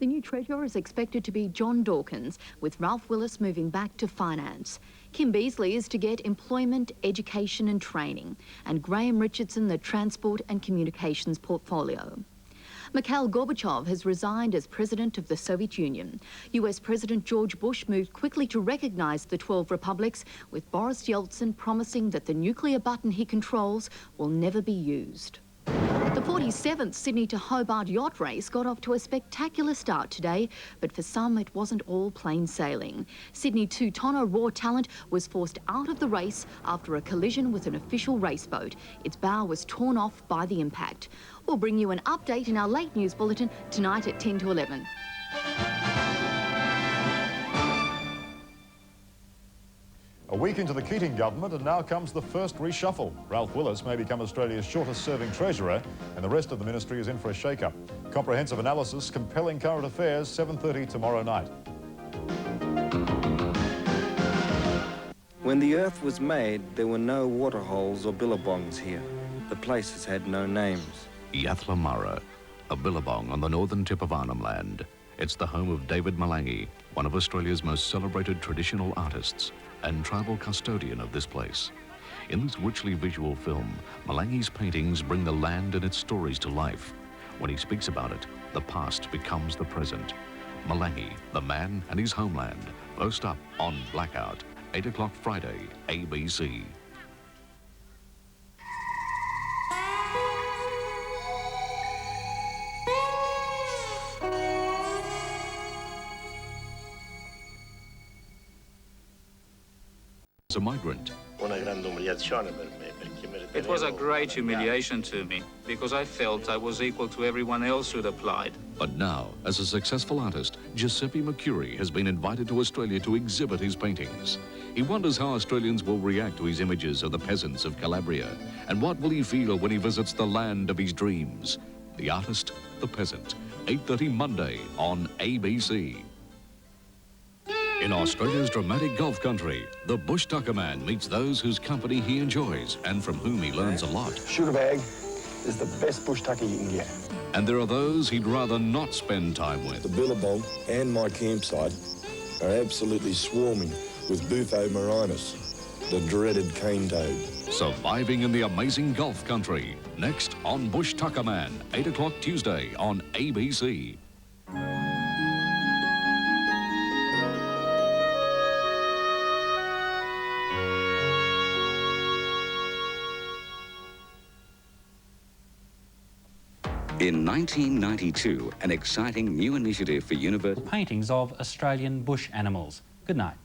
The new treasurer is expected to be John Dawkins, with Ralph Willis moving back to finance. Kim Beazley is to get employment, education and training, and Graham Richardson the transport and communications portfolio. Mikhail Gorbachev has resigned as president of the Soviet Union. US President George Bush moved quickly to recognise the 12 republics, with Boris Yeltsin promising that the nuclear button he controls will never be used. The 47th Sydney to Hobart yacht race got off to a spectacular start today, but for some it wasn't all plain sailing. Sydney 2-tonner Raw Talent was forced out of the race after a collision with an official race boat. Its bow was torn off by the impact. We'll bring you an update in our late news bulletin tonight at 10 to 11. A week into the Keating government, and now comes the first reshuffle. Ralph Willis may become Australia's shortest-serving treasurer, and the rest of the ministry is in for a shake-up. Comprehensive analysis, compelling current affairs, 7:30 tomorrow night. When the earth was made, there were no waterholes or billabongs here. The places had no names. Yathlamurra, a billabong on the northern tip of Arnhem Land. It's the home of David Malangi, one of Australia's most celebrated traditional artists and tribal custodian of this place. In this richly visual film, Malangi's paintings bring the land and its stories to life. When he speaks about it, the past becomes the present. Malangi, the man and his homeland, first up on Blackout, 8 o'clock Friday, ABC. As a migrant. It was a great humiliation to me, because I felt I was equal to everyone else who'd applied. But now, as a successful artist, Giuseppe Mercuri has been invited to Australia to exhibit his paintings. He wonders how Australians will react to his images of the peasants of Calabria, and what will he feel when he visits the land of his dreams. The Artist, the Peasant, 8:30 Monday on ABC. In Australia's dramatic Gulf country, the bush tucker man meets those whose company he enjoys and from whom he learns a lot. Sugar bag is the best bush tucker you can get. And there are those he'd rather not spend time with. The billabong and my campsite are absolutely swarming with Bufo marinus, the dreaded cane toad. Surviving in the amazing Gulf country. Next on Bush Tucker Man, 8 o'clock Tuesday on ABC. In 1992, an exciting new initiative for university paintings of Australian bush animals. Good night.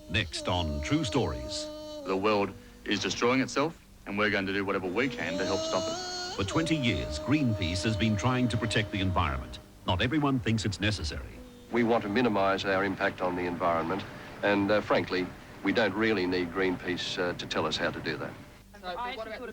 Next on True Stories. The world is destroying itself, and we're going to do whatever we can to help stop it. For 20 years, Greenpeace has been trying to protect the environment. Not everyone thinks it's necessary. We want to minimise our impact on the environment, and frankly, we don't really need Greenpeace to tell us how to do that.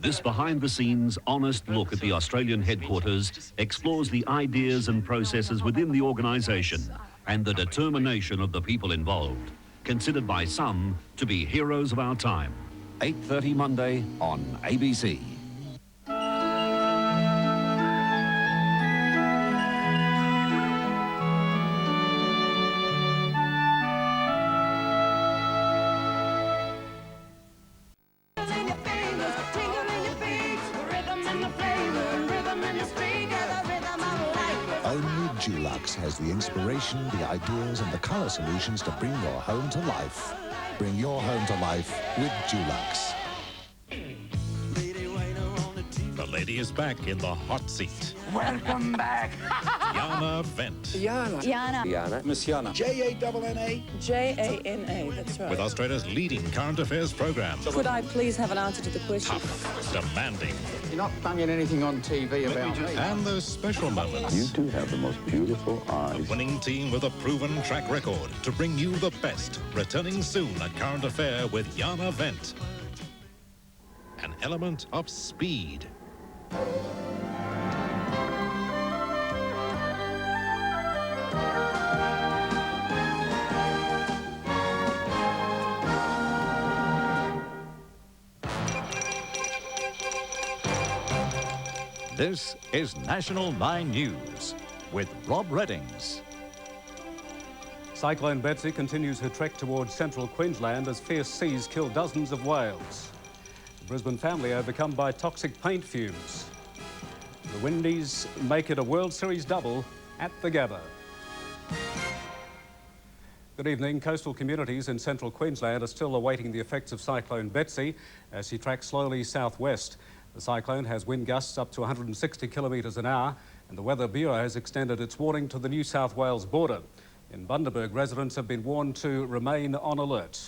This behind-the-scenes, honest look at the Australian headquarters explores the ideas and processes within the organisation and the determination of the people involved, considered by some to be heroes of our time. 8:30 Monday on ABC. Only Dulux has the inspiration, the ideas and the colour solutions to bring your home to life. Bring your home to life with Dulux. The lady is back in the hot seat. Welcome back. Jana Wendt. Jana. Miss Jana. J-A-N-N-A. J-A-N-A, that's right. With Australia's leading current affairs program. Could I please have an answer to the question? Tough, demanding. You're not banging anything on TV about me. And those special moments. You do have the most beautiful eyes. A winning team with a proven track record to bring you the best. Returning soon at Current Affair with Jana Wendt. An element of speed. This is National 9 News with Rob Reddings. Cyclone Betsy continues her trek towards central Queensland as fierce seas kill dozens of whales. The Brisbane family overcome by toxic paint fumes. The Windies make it a World Series double at the Gabba. Good evening. Coastal communities in central Queensland are still awaiting the effects of Cyclone Betsy as she tracks slowly southwest. The cyclone has wind gusts up to 160 kilometres an hour, and the Weather Bureau has extended its warning to the New South Wales border. In Bundaberg, residents have been warned to remain on alert.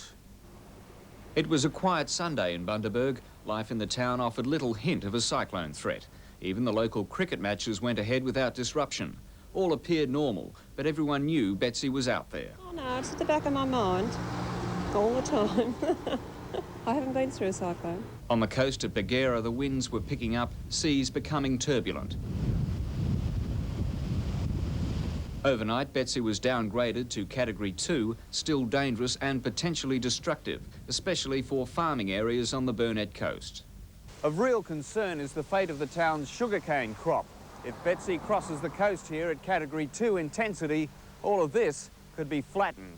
It was a quiet Sunday in Bundaberg. Life in the town offered little hint of a cyclone threat. Even the local cricket matches went ahead without disruption. All appeared normal, but everyone knew Betsy was out there. Oh no, it's at the back of my mind all the time. I haven't been through a cyclone. On the coast at Bagheera, the winds were picking up, seas becoming turbulent. Overnight, Betsy was downgraded to Category 2, still dangerous and potentially destructive, especially for farming areas on the Burnett coast. Of real concern is the fate of the town's sugarcane crop. If Betsy crosses the coast here at Category 2 intensity, all of this could be flattened.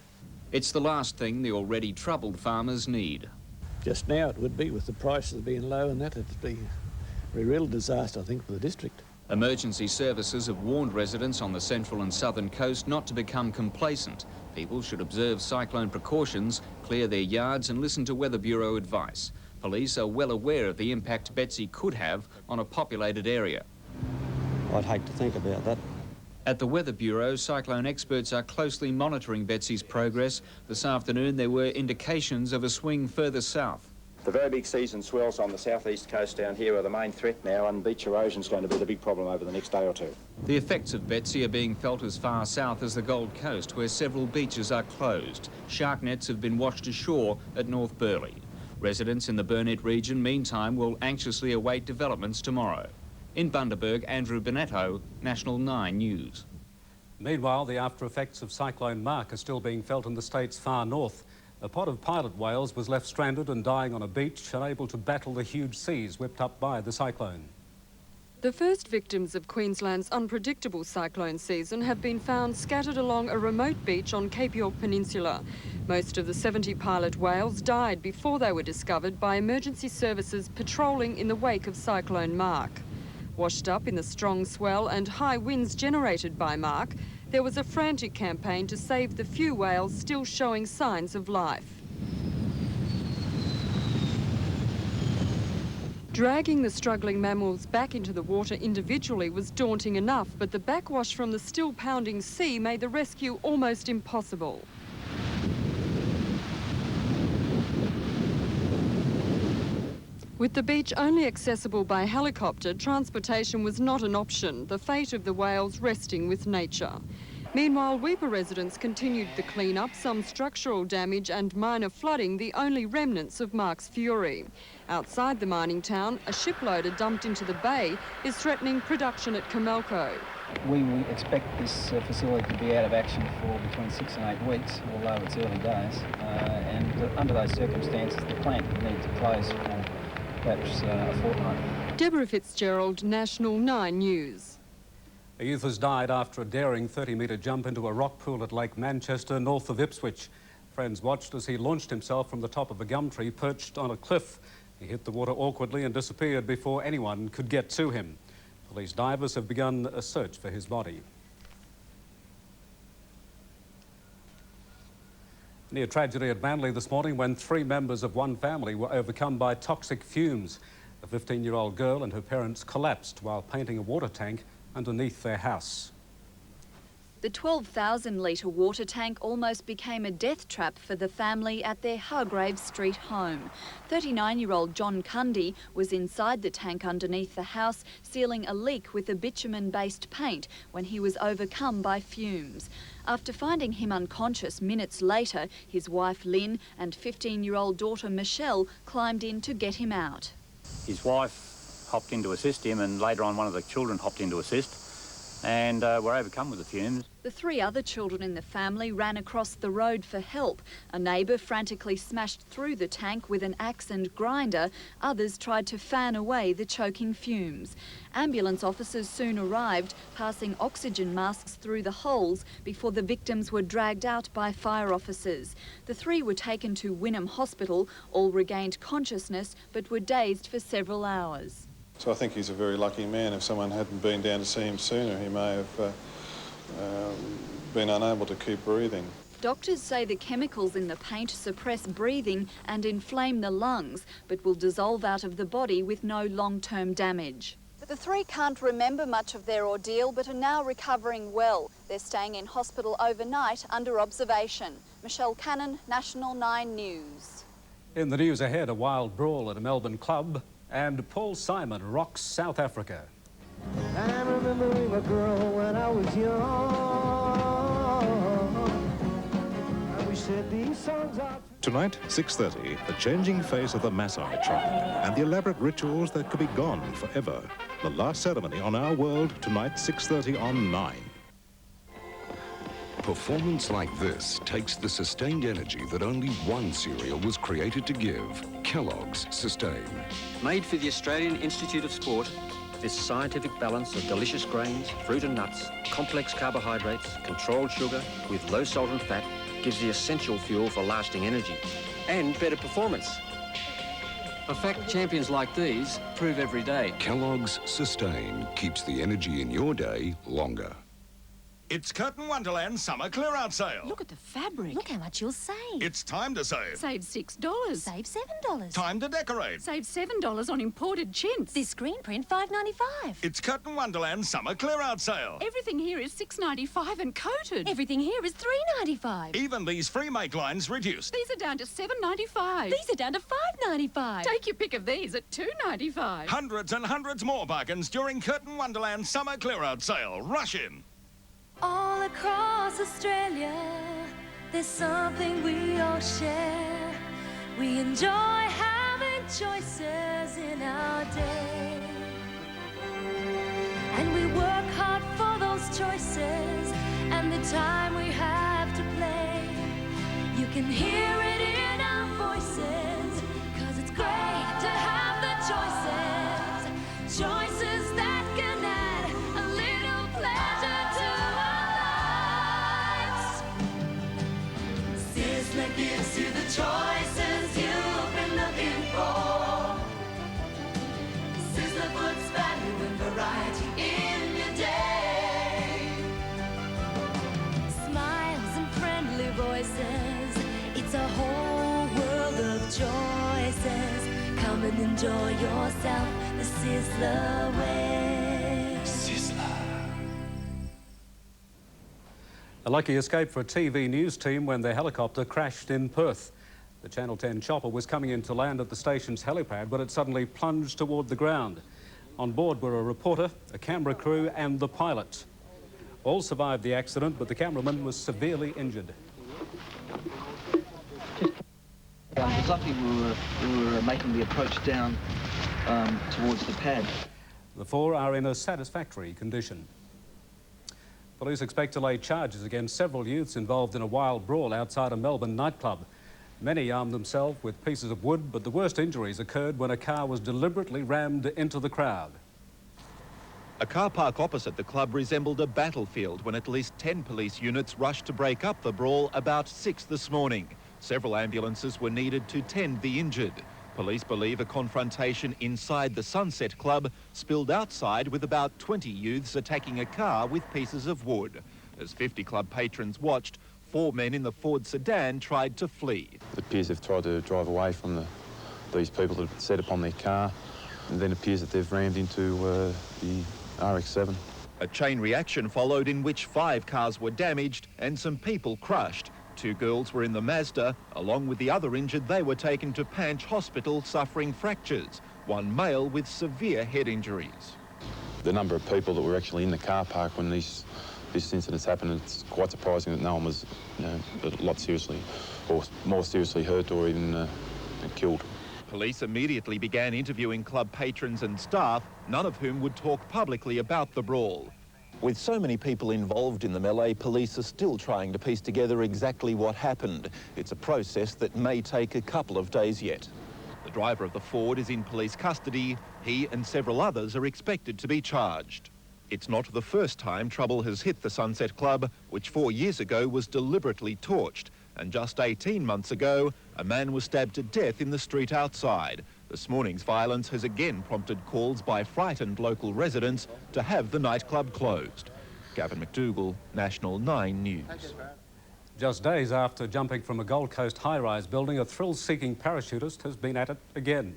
It's the last thing the already troubled farmers need. Just now it would be, with the prices being low and that, it'd be a real disaster, I think, for the district. Emergency services have warned residents on the central and southern coast not to become complacent. People should observe cyclone precautions, clear their yards and listen to Weather Bureau advice. Police are well aware of the impact Betsy could have on a populated area. I'd hate to think about that. At the Weather Bureau, cyclone experts are closely monitoring Betsy's progress. This afternoon there were indications of a swing further south. The very big seas and swells on the southeast coast down here are the main threat now, and beach erosion is going to be the big problem over the next day or two. The effects of Betsy are being felt as far south as the Gold Coast, where several beaches are closed. Shark nets have been washed ashore at North Burleigh. Residents in the Burnett region, meantime, will anxiously await developments tomorrow. In Bundaberg, Andrew Bonetto, National 9 News. Meanwhile, the after effects of Cyclone Mark are still being felt in the state's far north. A pod of pilot whales was left stranded and dying on a beach, unable to battle the huge seas whipped up by the cyclone. The first victims of Queensland's unpredictable cyclone season have been found scattered along a remote beach on Cape York Peninsula. Most of the 70 pilot whales died before they were discovered by emergency services patrolling in the wake of Cyclone Mark. Washed up in the strong swell and high winds generated by Mark, there was a frantic campaign to save the few whales still showing signs of life. Dragging the struggling mammals back into the water individually was daunting enough, but the backwash from the still pounding sea made the rescue almost impossible. With the beach only accessible by helicopter, transportation was not an option, the fate of the whales resting with nature. Meanwhile, Weipa residents continued the clean-up, some structural damage and minor flooding, the only remnants of Mark's fury. Outside the mining town, a shiploader dumped into the bay is threatening production at Comelco. We expect this facility to be out of action for between 6 and 8 weeks, although it's early days. And under those circumstances, the plant would need to close for perhaps a fortnight. Deborah Fitzgerald, National 9 News. A youth has died after a daring 30-metre jump into a rock pool at Lake Manchester, north of Ipswich. Friends watched as he launched himself from the top of a gum tree perched on a cliff. He hit the water awkwardly and disappeared before anyone could get to him. Police divers have begun a search for his body. Near tragedy at Manly this morning when 3 members of one family were overcome by toxic fumes. A 15-year-old girl and her parents collapsed while painting a water tank underneath their house. The 12,000-litre water tank almost became a death trap for the family at their Hargrave Street home. 39-year-old John Cundy was inside the tank underneath the house, sealing a leak with a bitumen-based paint when he was overcome by fumes. After finding him unconscious minutes later, his wife Lynn and 15-year-old daughter Michelle climbed in to get him out. His wife hopped in to assist him, and later on one of the children hopped in to assist, and were overcome with the fumes. The 3 other children in the family ran across the road for help. A neighbour frantically smashed through the tank with an axe and grinder. Others tried to fan away the choking fumes. Ambulance officers soon arrived, passing oxygen masks through the holes before the victims were dragged out by fire officers. The 3 were taken to Wynnum Hospital. All regained consciousness but were dazed for several hours. So I think he's a very lucky man. If someone hadn't been down to see him sooner, he may have been unable to keep breathing. Doctors say the chemicals in the paint suppress breathing and inflame the lungs, but will dissolve out of the body with no long-term damage. The 3 can't remember much of their ordeal, but are now recovering well. They're staying in hospital overnight under observation. Michelle Cannon, National 9 News. In the news ahead, a wild brawl at a Melbourne club, and Paul Simon rocks South Africa. I'm remembering a girl when I was young. I wish that these songs are... Tonight, 6:30, the changing face of the massage tribe and the elaborate rituals that could be gone forever. The last ceremony on Our World, tonight, 6:30 on 9. Performance like this takes the sustained energy that only one cereal was created to give. Kellogg's Sustain. Made for the Australian Institute of Sport, this scientific balance of delicious grains, fruit and nuts, complex carbohydrates, controlled sugar with low salt and fat gives the essential fuel for lasting energy and better performance. A fact champions like these prove every day. Kellogg's Sustain keeps the energy in your day longer. It's Curtain Wonderland Summer Clear-Out Sale. Look at the fabric. Look how much you'll save. It's time to save. Save $6. Save $7. Time to decorate. Save $7 on imported chintz. This screen print, $5.95. It's Curtain Wonderland Summer Clear-Out Sale. Everything here is $6.95 and coated. Everything here is $3.95. Even these free make lines reduced. These are down to $7.95. These are down to $5.95. Take your pick of these at $2.95. Hundreds and hundreds more bargains during Curtain Wonderland Summer Clear-Out Sale. Rush in. All across Australia, there's something we all share. We enjoy having choices in our day. And we work hard for those choices and the time we have to play. You can hear it in our voices, 'cause it's great to have the choices. Choices that can add a little pleasure to that gives you the choices you've been looking for. Sizzler puts value and variety in your day. Smiles and friendly voices, it's a whole world of choices. Come and enjoy yourself the Sizzler way. Sizzler. A lucky escape for a TV news team when their helicopter crashed in Perth. The Channel 10 chopper was coming in to land at the station's helipad, but it suddenly plunged toward the ground. On board were a reporter, a camera crew and the pilot. All survived the accident, but the cameraman was severely injured. It was lucky we were making the approach down towards the pad. The 4 are in a satisfactory condition. Police expect to lay charges against several youths involved in a wild brawl outside a Melbourne nightclub. Many armed themselves with pieces of wood, but the worst injuries occurred when a car was deliberately rammed into the crowd. A car park opposite the club resembled a battlefield when at least 10 police units rushed to break up the brawl about 6 this morning. Several ambulances were needed to tend the injured. Police believe a confrontation inside the Sunset Club spilled outside with about 20 youths attacking a car with pieces of wood. As 50 club patrons watched, 4 men in the Ford sedan tried to flee. It appears they've tried to drive away from these people that have set upon their car, and then it appears that they've rammed into the RX-7. A chain reaction followed in which 5 cars were damaged and some people crushed. 2 girls were in the Mazda. Along with the other injured, they were taken to Panch Hospital suffering fractures. 1 male with severe head injuries. The number of people that were actually in the car park when this incident's happened, it's quite surprising that no one was, a lot seriously or more seriously hurt or even killed. Police immediately began interviewing club patrons and staff, none of whom would talk publicly about the brawl. With so many people involved in the melee, police are still trying to piece together exactly what happened. It's a process that may take a couple of days yet. The driver of the Ford is in police custody. He and several others are expected to be charged. It's not the first time trouble has hit the Sunset Club, which 4 years ago was deliberately torched. And just 18 months ago, a man was stabbed to death in the street outside. This morning's violence has again prompted calls by frightened local residents to have the nightclub closed. Gavin McDougall, National 9 News. Just days after jumping from a Gold Coast high-rise building, a thrill-seeking parachutist has been at it again.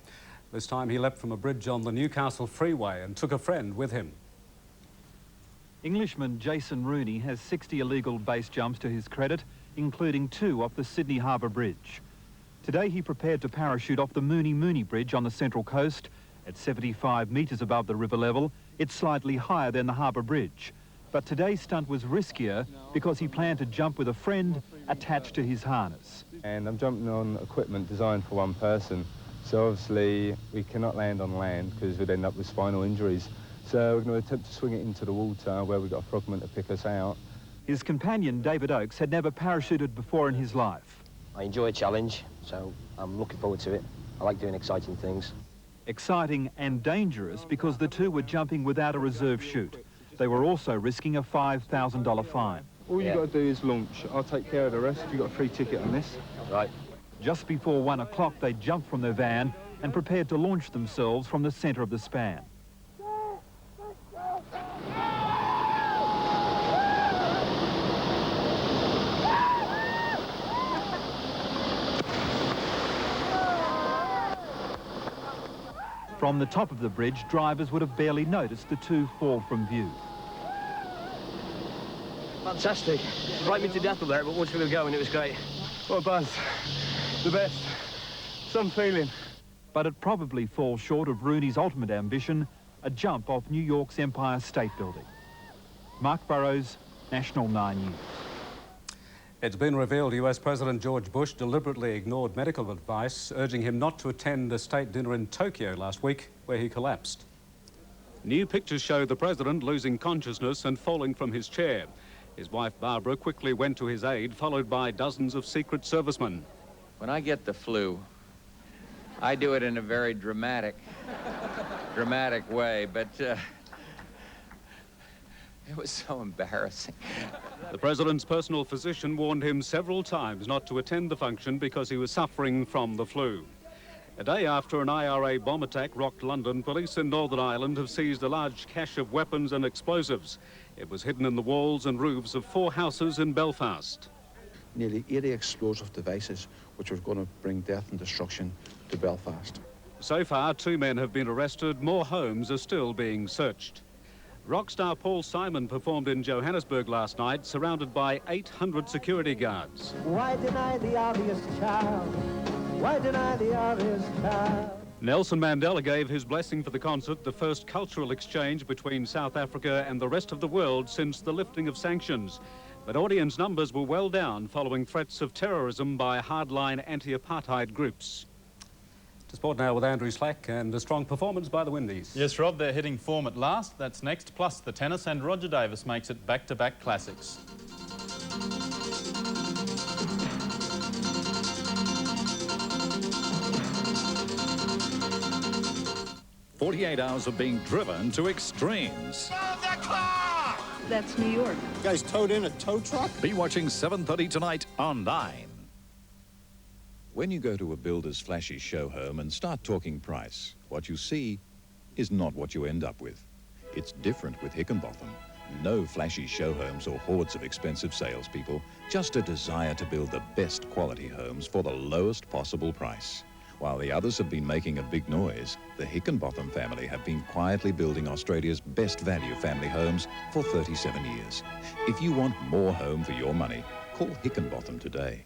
This time he leapt from a bridge on the Newcastle Freeway and took a friend with him. Englishman Jason Rooney has 60 illegal base jumps to his credit, including 2 off the Sydney Harbour Bridge. Today he prepared to parachute off the Mooney Bridge on the Central Coast. At 75 metres above the river level, it's slightly higher than the Harbour Bridge. But today's stunt was riskier because he planned to jump with a friend attached to his harness. And I'm jumping on equipment designed for one person. So obviously we cannot land on land because we'd end up with spinal injuries. So we're going to attempt to swing it into the water where we've got a frogman to pick us out. His companion, David Oakes, had never parachuted before in his life. I enjoy a challenge, so I'm looking forward to it. I like doing exciting things. Exciting and dangerous because the 2 were jumping without a reserve chute. They were also risking a $5,000 fine. All you've got to do is launch. I'll take care of the rest. You've got a free ticket on this. Right. Just before 1 o'clock, they jumped from their van and prepared to launch themselves from the centre of the span. From the top of the bridge, drivers would have barely noticed the 2 fall from view. Fantastic. Frightened me to death up there, but once we were going, it was great. What a buzz. The best. Some feeling. But it probably falls short of Rooney's ultimate ambition, a jump off New York's Empire State Building. Mark Burrows, National 9 News. It's been revealed US President George Bush deliberately ignored medical advice, urging him not to attend a state dinner in Tokyo last week, where he collapsed. New pictures show the president losing consciousness and falling from his chair. His wife Barbara quickly went to his aid, followed by dozens of Secret Servicemen. When I get the flu, I do it in a very dramatic way, but it was so embarrassing. The president's personal physician warned him several times not to attend the function because he was suffering from the flu. A day after an IRA bomb attack rocked London, police in Northern Ireland have seized a large cache of weapons and explosives. It was hidden in the walls and roofs of 4 houses in Belfast. Nearly 80 explosive devices which were going to bring death and destruction to Belfast. So far, 2 men have been arrested. More homes are still being searched. Rock star Paul Simon performed in Johannesburg last night, surrounded by 800 security guards. Why deny the obvious, child? Why deny the obvious, child? Nelson Mandela gave his blessing for the concert, the first cultural exchange between South Africa and the rest of the world since the lifting of sanctions. But audience numbers were well down following threats of terrorism by hardline anti-apartheid groups. To sport now with Andrew Slack, and a strong performance by the Windies. Yes, Rob, they're hitting form at last. That's next, plus the tennis, and Roger Davis makes it back-to-back classics. "48 hours of being driven to extremes." That's New York. You guys towed in a tow truck? Be watching 7:30 tonight on 9. When you go to a builder's flashy show home and start talking price, what you see is not what you end up with. It's different with Hickenbotham. No flashy show homes or hordes of expensive salespeople, just a desire to build the best quality homes for the lowest possible price. While the others have been making a big noise, the Hickenbotham family have been quietly building Australia's best value family homes for 37 years. If you want more home for your money, call Hickenbotham today.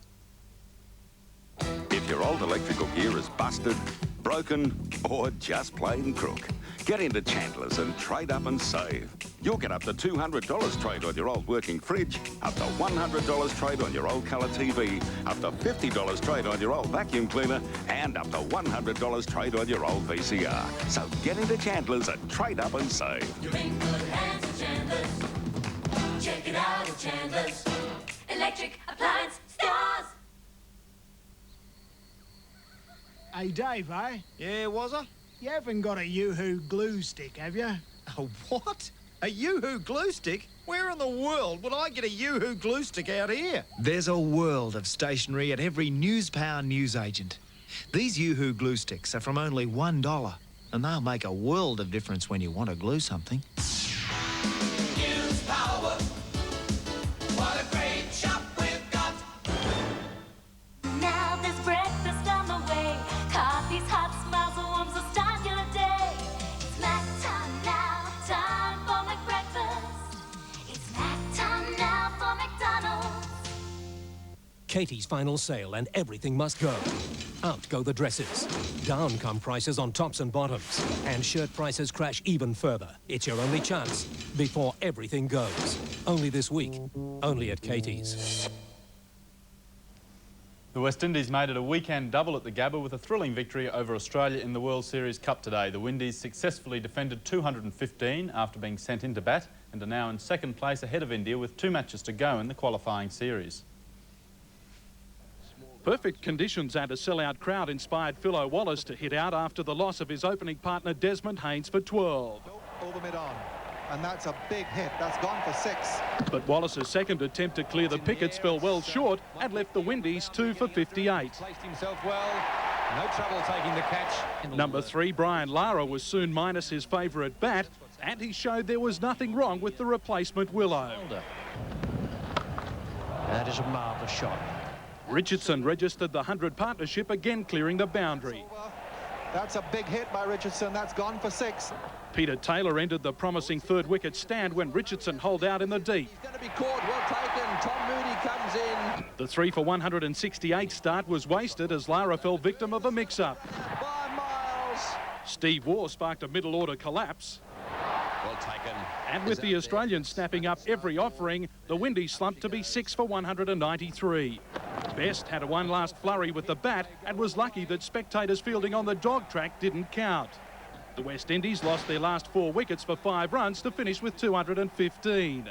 If your old electrical gear is busted, broken, or just plain crook, get into Chandler's and trade up and save. You'll get up to $200 trade on your old working fridge, up to $100 trade on your old colour TV, up to $50 trade on your old vacuum cleaner, and up to $100 trade on your old VCR. So get into Chandler's and trade up and save. You're in good hands at Chandler's. Check it out at Chandler's. Electric appliance stores. Hey, Dave, eh? Yeah, was I? You haven't got a Yoo-hoo glue stick, have you? A what? A Yoo-hoo glue stick? Where in the world would I get a Yoo-hoo glue stick out here? There's a world of stationery at every Newspower newsagent. These Yoo-hoo glue sticks are from only $1, and they'll make a world of difference when you want to glue something. Newspower. What a great shop we've got. Now there's breakfast on the way. Coffee's hot, smiles and warms will start your day. It's snack time now, time for McBreakfast. It's snack time now for McDonald's. Katie's final sale and everything must go. Out go the dresses. Down come prices on tops and bottoms. And shirt prices crash even further. It's your only chance before everything goes. Only this week. Only at Katie's. The West Indies made it a weekend double at the Gabba with a thrilling victory over Australia in the World Series Cup today. The Windies successfully defended 215 after being sent into bat and are now in second place ahead of India with 2 matches to go in the qualifying series. Perfect conditions and a sellout crowd inspired Phil O'Wallace to hit out after the loss of his opening partner Desmond Haynes for 12. All the mid on, and that's a big hit. That's gone for 6. But Wallace's second attempt to clear the pickets fell well short and left the Windies 2 for 58. Placed himself well. No trouble taking the catch. Number 3, Brian Lara, was soon minus his favourite bat, and he showed there was nothing wrong with the replacement Willow. That is a marvellous shot. Richardson registered the 100 partnership, again clearing the boundary. That's a big hit by Richardson. That's gone for 6. Peter Taylor ended the promising third wicket stand when Richardson holed out in the deep. He's going to be caught. Well taken. Tom Moody comes in. The 3 for 168 start was wasted as Lara fell victim of a mix-up. 5 miles. Steve Waugh sparked a middle order collapse. Well taken. And with the Australians snapping up every offering, the Windies slumped to be 6 for 193. Best had a one last flurry with the bat and was lucky that spectators fielding on the dog track didn't count. The West Indies lost their last 4 wickets for 5 runs to finish with 215.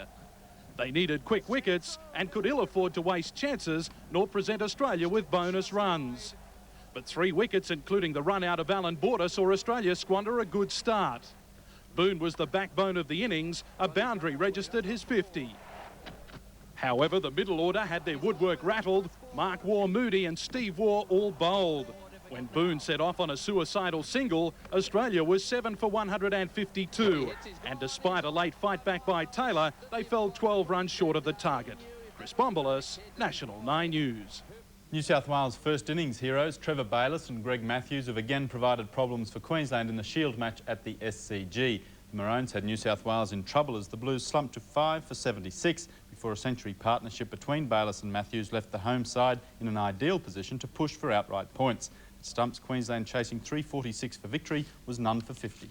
They needed quick wickets and could ill afford to waste chances nor present Australia with bonus runs. But 3 wickets, including the run out of Alan Border, saw Australia squander a good start. Boone was the backbone of the innings. A boundary registered his 50. However, the middle order had their woodwork rattled. Mark Waugh, Moody and Steve Waugh all bowled. When Boone set off on a suicidal single, Australia was 7 for 152. And despite a late fight back by Taylor, they fell 12 runs short of the target. Chris Bombolas, National 9 News. New South Wales first innings heroes Trevor Bayliss and Greg Matthews have again provided problems for Queensland in the Shield match at the SCG. The Maroons had New South Wales in trouble as the Blues slumped to 5 for 76 before a century partnership between Bayliss and Matthews left the home side in an ideal position to push for outright points. At stumps, Queensland chasing 346 for victory was none for 50.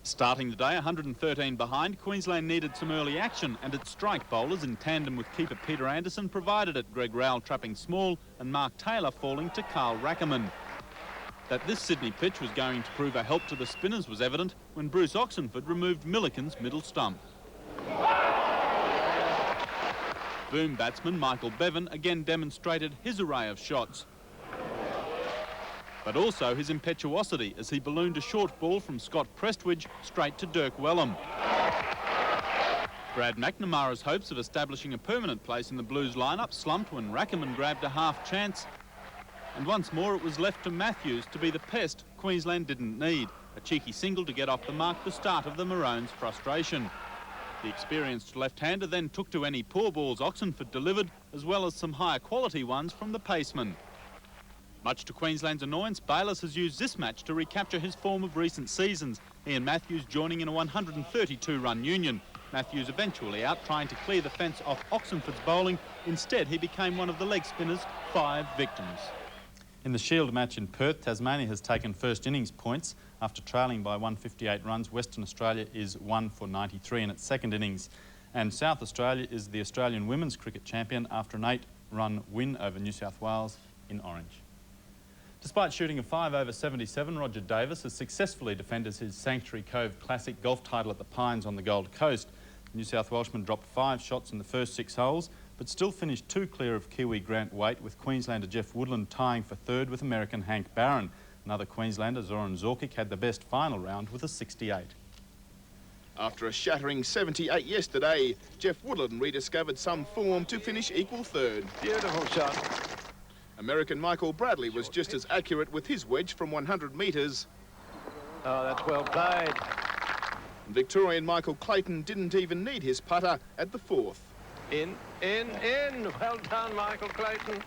Starting the day 113 behind, Queensland needed some early action and its strike bowlers in tandem with keeper Peter Anderson provided it. Greg Rowell trapping small and Mark Taylor falling to Carl Rackerman. That this Sydney pitch was going to prove a help to the spinners was evident when Bruce Oxenford removed Milliken's middle stump. Boom batsman Michael Bevan again demonstrated his array of shots, but also his impetuosity as he ballooned a short ball from Scott Prestwidge straight to Dirk Wellham. Brad McNamara's hopes of establishing a permanent place in the Blues lineup slumped when Rackerman grabbed a half chance, and once more it was left to Matthews to be the pest Queensland didn't need. A cheeky single to get off the mark, the start of the Maroons' frustration. The experienced left-hander then took to any poor balls Oxenford delivered, as well as some higher quality ones from the paceman. Much to Queensland's annoyance, Bayliss has used this match to recapture his form of recent seasons, Ian Matthews joining in a 132-run union. Matthews eventually out trying to clear the fence off Oxenford's bowling. Instead, he became one of the leg spinner's 5 victims. In the Shield match in Perth, Tasmania has taken first innings points. After trailing by 158 runs, Western Australia is 1 for 93 in its second innings. And South Australia is the Australian women's cricket champion after an 8-run win over New South Wales in Orange. Despite shooting a 5 over 77, Roger Davis has successfully defended his Sanctuary Cove Classic golf title at the Pines on the Gold Coast. The New South Welshman dropped 5 shots in the first 6 holes, but still finished 2 clear of Kiwi Grant Waite, with Queenslander Jeff Woodland tying for third with American Hank Barron. Another Queenslander, Zoran Zorkic, had the best final round with a 68. After a shattering 78 yesterday, Jeff Woodland rediscovered some form to finish equal third. Beautiful shot. American Michael Bradley was just as accurate with his wedge from 100 metres. Oh, that's well played. Victorian Michael Clayton didn't even need his putter at the 4th. In. Well done, Michael Clayton.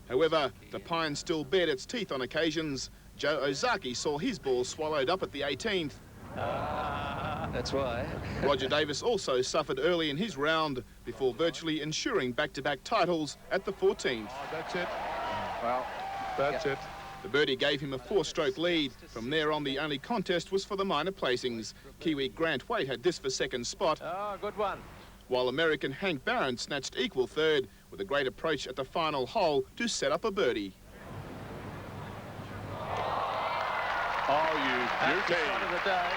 However, the Pine still bared its teeth on occasions. Joe Ozaki saw his ball swallowed up at the 18th. That's why. Roger Davis also suffered early in his round before virtually ensuring back-to-back titles at the 14th. Oh, that's it. Well, that's it. The birdie gave him a 4-stroke lead. From there on, the only contest was for the minor placings. Kiwi Grant Waite had this for second spot. Oh, good one. While American Hank Barron snatched equal third with a great approach at the final hole to set up a birdie. Oh, you beauty. Of the day.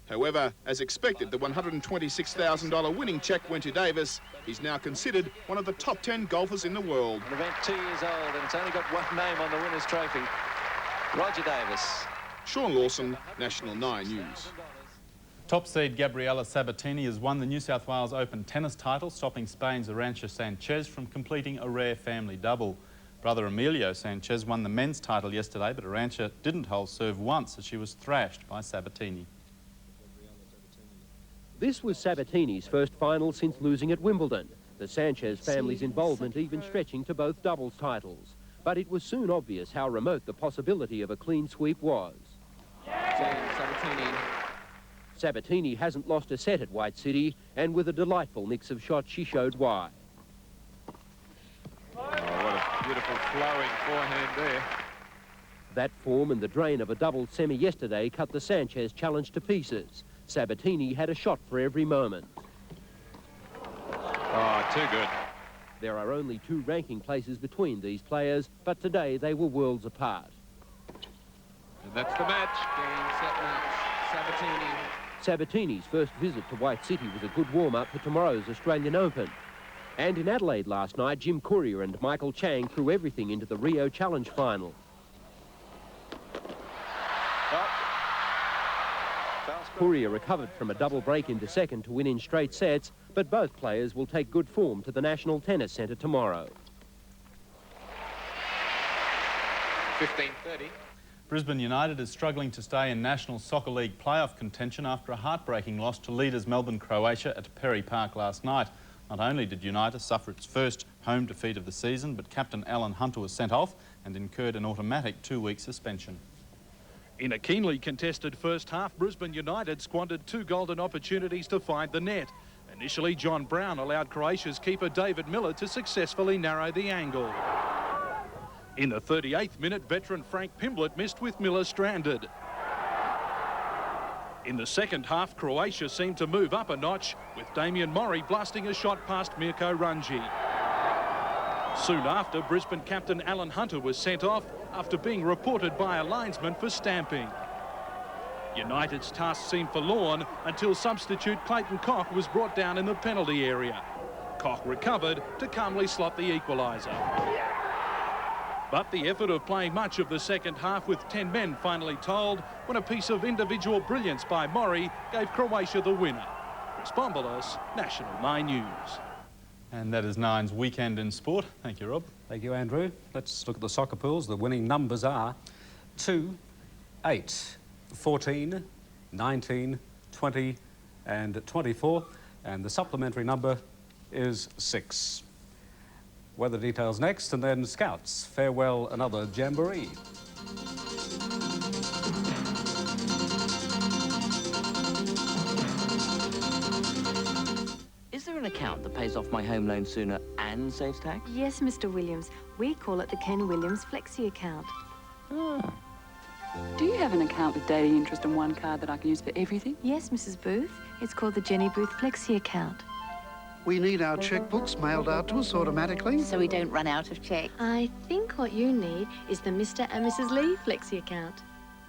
However, as expected, the $126,000 winning cheque went to Davis. He's now considered one of the top 10 golfers in the world. The event 2 years old, and it's only got one name on the winner's trophy. Roger Davis. Sean Lawson, National 9 News. Top seed Gabriela Sabatini has won the New South Wales Open tennis title, stopping Spain's Arantxa Sanchez from completing a rare family double. Brother Emilio Sanchez won the men's title yesterday, but Arantxa didn't hold serve once as she was thrashed by Sabatini. This was Sabatini's first final since losing at Wimbledon, the Sanchez family's involvement even stretching to both doubles titles. But it was soon obvious how remote the possibility of a clean sweep was. Sabatini hasn't lost a set at White City, and with a delightful mix of shots, she showed why. Oh, what a beautiful flowing forehand there. That form and the drain of a double semi yesterday cut the Sanchez challenge to pieces. Sabatini had a shot for every moment. Oh, too good. There are only 2 ranking places between these players, but today they were worlds apart. And that's the match. Game, set, match. Sabatini. Sabatini's first visit to White City was a good warm-up for tomorrow's Australian Open. And in Adelaide last night, Jim Courier and Michael Chang threw everything into the Rio Challenge final. Courier recovered from a double break into second to win in straight sets, but both players will take good form to the National Tennis Centre tomorrow. 15:30. Brisbane United is struggling to stay in National Soccer League playoff contention after a heartbreaking loss to leaders Melbourne Croatia at Perry Park last night. Not only did United suffer its first home defeat of the season, but captain Alan Hunter was sent off and incurred an automatic 2-week suspension. In a keenly contested first half, Brisbane United squandered 2 golden opportunities to find the net. Initially, John Brown allowed Croatia's keeper David Miller to successfully narrow the angle. In the 38th minute, veteran Frank Pimblett missed with Miller stranded. In the second half, Croatia seemed to move up a notch, with Damien Murray blasting a shot past Mirko Runji. Soon after, Brisbane captain Alan Hunter was sent off after being reported by a linesman for stamping. United's task seemed forlorn until substitute Clayton Koch was brought down in the penalty area. Koch recovered to calmly slot the equaliser. But the effort of playing much of the second half with 10 men finally told when a piece of individual brilliance by Mori gave Croatia the winner. Chris Bombolas, National 9 News. And that is Nine's Weekend in Sport. Thank you, Rob. Thank you, Andrew. Let's look at the soccer pools. The winning numbers are 2, 8, 14, 19, 20 and 24. And the supplementary number is 6. Weather details next, and then Scouts. Farewell another jamboree. Is there an account that pays off my home loan sooner and saves tax? Yes, Mr. Williams. We call it the Ken Williams Flexi account. Ah. Do you have an account with daily interest on one card that I can use for everything? Yes, Mrs. Booth. It's called the Jenny Booth Flexi account. We need our checkbooks mailed out to us automatically. So we don't run out of check. I think what you need is the Mr. and Mrs. Lee Flexi account.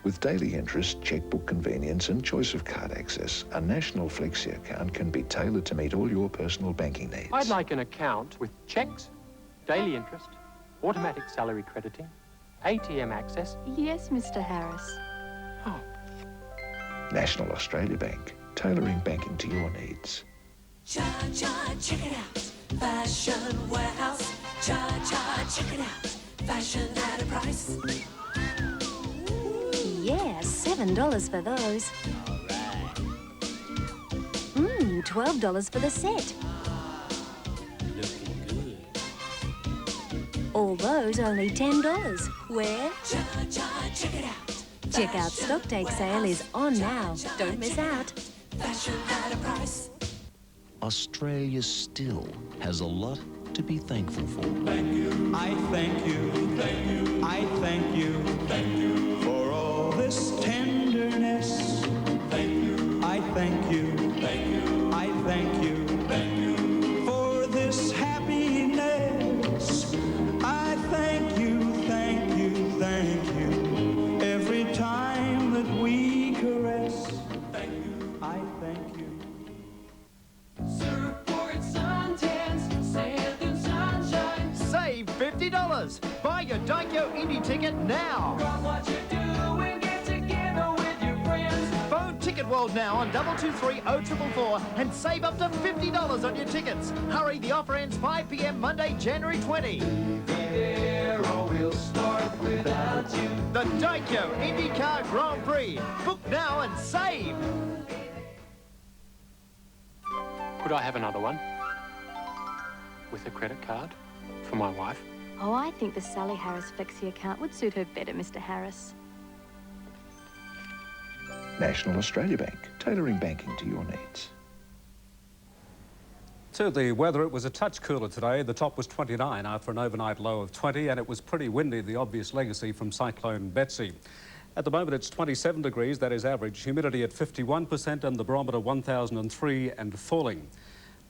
With daily interest, checkbook convenience and choice of card access, a national Flexi account can be tailored to meet all your personal banking needs. I'd like an account with cheques, daily interest, automatic salary crediting, ATM access. Yes, Mr. Harris. Oh. National Australia Bank, tailoring banking to your needs. Cha-cha, check it out. Fashion warehouse. Cha-cha, check it out. Fashion at a price. Yeah, $7 for those. $12 for the set. Looking good. All those only $10. Where? Cha-cha, check it out. Checkout stock take sale is on now. Don't miss out. Fashion at a price. Australia still has a lot to be thankful for. Thank you. I thank you. Thank you. I thank you. Thank you for all this tenderness. Thank you. I thank you. Thank you. I thank you. Thank you for this happiness. I thank you. Thank you. Thank you every time that we caress. Thank you. I thank you. Surfboard, suntans, sand and sunshine. Save $50. Buy your Daikyo Indie ticket now. Drop what you do and get together with your friends. Phone Ticket World now on 223-0444 and save up to $50 on your tickets. Hurry, the offer ends 5 p.m. Monday, January 20. Be there or we'll start without you. The Daikyo IndyCar Grand Prix. Book now and save. Could I have another one? With a credit card for my wife? Oh, I think the Sally Harris Flexi account would suit her better, Mr. Harris. National Australia Bank, tailoring banking to your needs. To the weather, it was a touch cooler today. The top was 29 after an overnight low of 20, and it was pretty windy, the obvious legacy from Cyclone Betsy. At the moment, it's 27 degrees, that is average. Humidity at 51% and the barometer 1,003 and falling.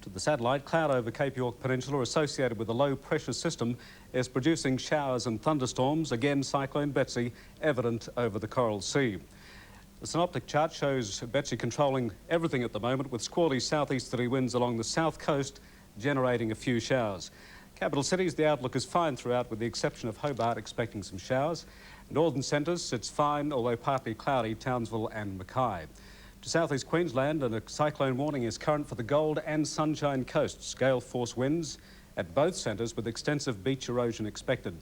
To the satellite, cloud over Cape York Peninsula associated with a low-pressure system is producing showers and thunderstorms. Again, Cyclone Betsy evident over the Coral Sea. The synoptic chart shows Betsy controlling everything at the moment, with squally southeasterly winds along the south coast generating a few showers. Capital cities, the outlook is fine throughout, with the exception of Hobart expecting some showers. Northern centres, it's fine, although partly cloudy, Townsville and Mackay. To southeast Queensland, and a cyclone warning is current for the Gold and Sunshine coasts. Gale force winds at both centres with extensive beach erosion expected.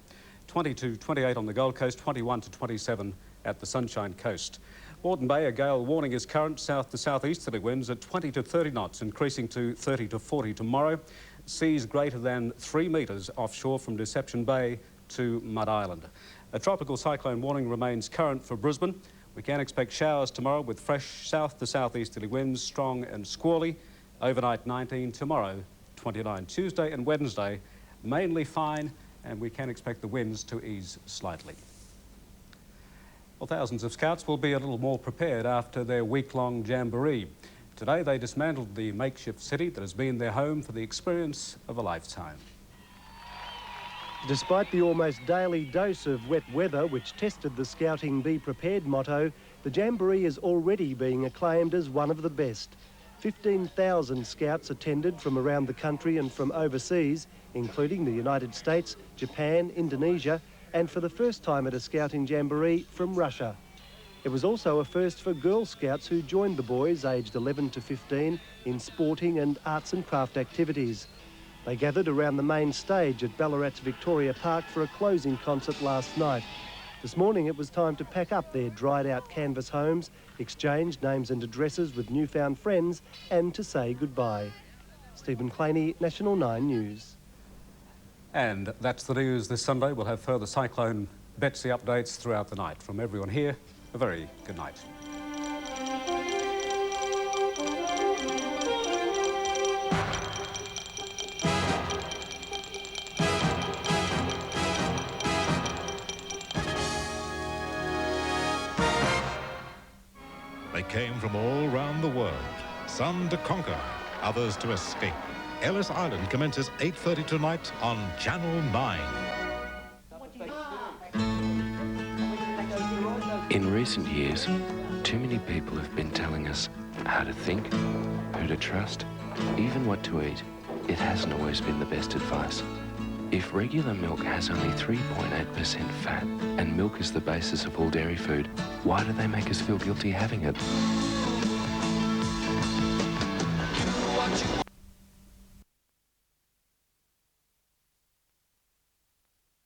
20 to 28 on the Gold Coast, 21 to 27 at the Sunshine Coast. Moreton Bay, a gale warning is current, south to southeasterly winds at 20 to 30 knots, increasing to 30 to 40 tomorrow. Seas greater than 3 metres offshore from Deception Bay to Mud Island. A tropical cyclone warning remains current for Brisbane. We can expect showers tomorrow with fresh south to southeasterly winds, strong and squally. Overnight 19 tomorrow, 29 Tuesday and Wednesday, mainly fine, and we can expect the winds to ease slightly. Well, thousands of Scouts will be a little more prepared after their week-long jamboree. Today they dismantled the makeshift city that has been their home for the experience of a lifetime. Despite the almost daily dose of wet weather which tested the Scouting Be Prepared motto, the Jamboree is already being acclaimed as one of the best. 15,000 scouts attended from around the country and from overseas, including the United States, Japan, Indonesia, and for the first time at a Scouting Jamboree, from Russia. It was also a first for Girl Scouts who joined the boys aged 11 to 15 in sporting and arts and craft activities. They gathered around the main stage at Ballarat's Victoria Park for a closing concert last night. This morning it was time to pack up their dried-out canvas homes, exchange names and addresses with newfound friends, and to say goodbye. Stephen Claney, National 9 News. And that's the news this Sunday. We'll have further Cyclone Betsy updates throughout the night. From everyone here, a very good night. They came from all round the world, some to conquer, others to escape. Ellis Island commences 8:30 tonight on Channel 9. In recent years, too many people have been telling us how to think, who to trust, even what to eat. It hasn't always been the best advice. If regular milk has only 3.8% fat and milk is the basis of all dairy food, why do they make us feel guilty having it?